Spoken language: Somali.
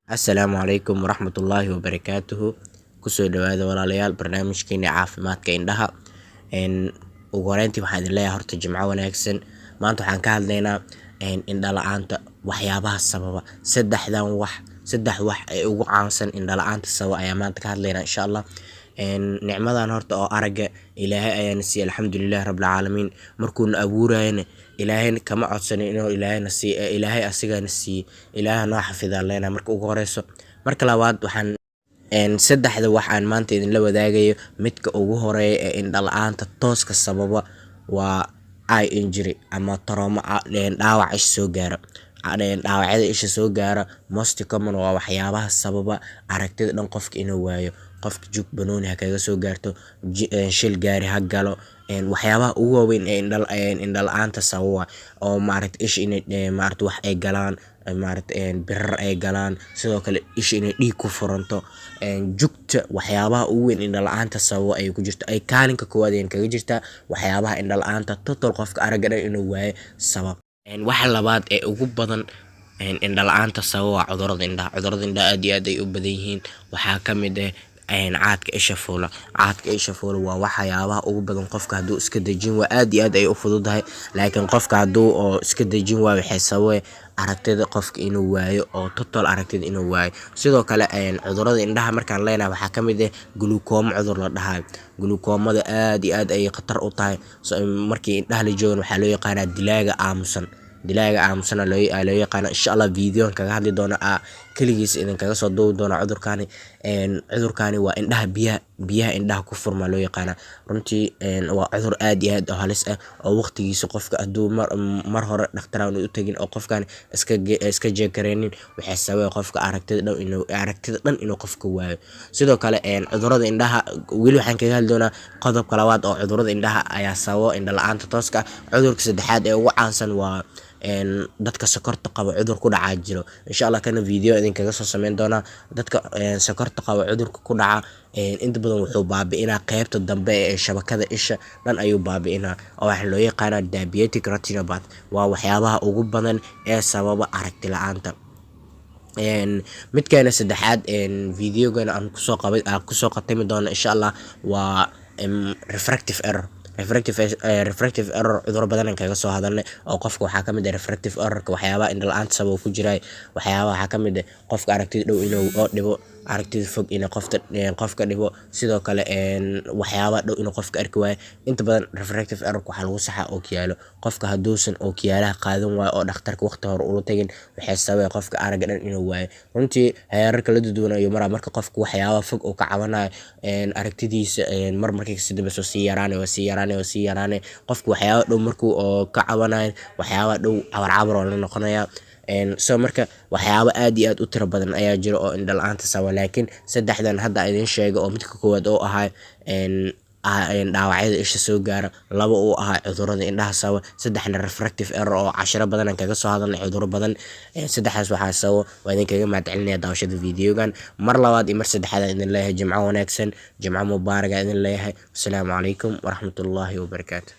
Asalaamu calaykum waraxmatullaahi wabarakaatuhu. Kusoo dhawaada walaalayaal barnaamijkeena caafimaadka indhaha. Ugu horeyntii waxaan idin leeyahay horta jimco wanaagsan. Maanta waxaan ka hadlaynaa indha la'aanta waxyaabaha sababa. Saddex wax ee ugu caansan indha la'aanta sababa ayaa maanta ka hadlaynaa insha Allah. Nicmadan horta oo aragga Ilaahay ayaana siiyay alxamdulillaah rabbil caalamiin. Markuuna abuurayna Ilaahayna kama codsanin inuu Ilaahayna siiyo Ilaahay asigana siiyay. Ilaahay noo xafidaa leenahay marka ugu horeyso. Marka labaad waxaan saddexda wax aan maanta idinla wadaagayo midka ugu horeeya ee indha la'aanta tooska sababa waa eye injury ama trauma dhaawac isha soo gaara. Dhaawacyada isha soo gaara most common waa waxyaabaha sababa aragtida dhan qofka inuu waayo. Qofka jug banooni ha kaga soo gaarto, shil gaari ha galo. Waxyaabaha ugu waaweyn ee indha la'aanta sababa oo isha inay wax ay galaan, birar ay galaan, sidoo kale isha inay dhiig ku furanto. Jugta waxyaabaha ugu weyn indha la'aanta sababa ay ku jirto ay kaalinka koowaad ay kaga jirtaa waxyaabaha indha la'aanta total qofka aragga dhan inuu waayo sabab. Waxa labaad ee ugu badan indha la'aanta sababa waa cudurrada indhaha. Cudurrada indhaha aad iyo aad ay u badan yihiin. Waxaa ka mid caadka isha fuula. Caadka isha fuula waa waxyaabaha ugu badan qofka hadduu iska dejin waa aad iyo aad ay u fududahay, laakiin qofka hadduu iska dejin waayo waxay sababay aragtida qofka inuu waayo oo total aragtida inuu waayo. Sidoo kale cudurrada indhaha markaan leenahay waxaa ka mid glaucoma cudur la dhahayo. Glaucomada aad iyo aad ay khatar u tahay. Markii indhaha la joogan waxaa loo yaqaanaa dilaaga aamusan. Dilaaga aamusan loo yaqaana insha Allah video kaga hadli doona kaligiis idinkaga soo duubi doona cudurkaani. Cudurkaani waa indhaha biyaha indhaha ku furma loo yaqaana. Runtii waa cudur aad iyo aad u halis ah oo waqtigiisa qofka hadduu mar hore dhakhtar aan u tagin oo qofkan iska jeekareenin waxay sababay qofka aragtida dhan inuu qofka waayo. Sidoo kale cudurrada indhaha weli waxaan kaga hadli doonaa qodobka labaad oo cudurrada indhaha ayaa sababa indha la'aanta tooska. Cudurka saddexaad ee ugu caansan waa dadka sokorta qaba cudur ku dhaca jiro. Insha Allah kana video idinkaga soo sameyn doona. Dadka sokorta qaba cudurka ku dhaca inta badan wuxuu baabi'inaa qaybta dambe ee shabakada isha dhan ayuu baabi'inaa oo waxa loo yaqaanaa diabetic retinopathy. Waa waxyaabaha ugu badan ee sababa aragti la'aanta. Midkeena saddexaad videogana aan kusoo qatami doona insha Allah waa refractive error. Refractive error cudur badan kaga soo hadalnay oo qofka waxaa ka mid refractive error-ka waxyaabaha indha la'aanta sabab ku jiray. Waxyaabaha waxaa ka mid qofka aragtida dhow inuu dhibo, aragtida fog inay qofka dhibo. Sidoo kale waxyaabaha dhow inuu qofka arki waayo. Inta badan refractive error-ka waxaa lagu saxaa ookiyaalo. Qofka hadduusan ookiyaalaha qaadan waayo oo dhakhtarka waqti hore ula tagin waxay sababay qofka aragga dhan inuu waayo. Runtii heerar kala duwan ayuu maraa marka qofka waxyaabaha fog uu ka cabanayo aragtidiisa markii ka dambayso sii yaraanay. Qofka waxyaabaha dhow markuu ka cabanayo waxyaabaha dhow cabar oo la noqonaya. Marka waxyaabo aad iyo aad u tiro badan ayaa jira oo indha la'aanta sababa, laakiin saddexdan hadda idin sheegay oo midka koowaad oo ahaa dhaawacyada isha soo gaara, laba uu ahaa cudurrada indhaha sababa, saddexna refractive error oo cashiro badan kaga soo hadalnay cudurro badan. Saddexdaas waxaa sababa waa idinkaga mahadcelinaya daawashada videogan. Mar labaad iyo mar saddexaad idin leeyahay jimco wanaagsan, jimco mubaarak idin leeyahay. Assalaamu calaykum waraxmatullaahi wabarakaatuh.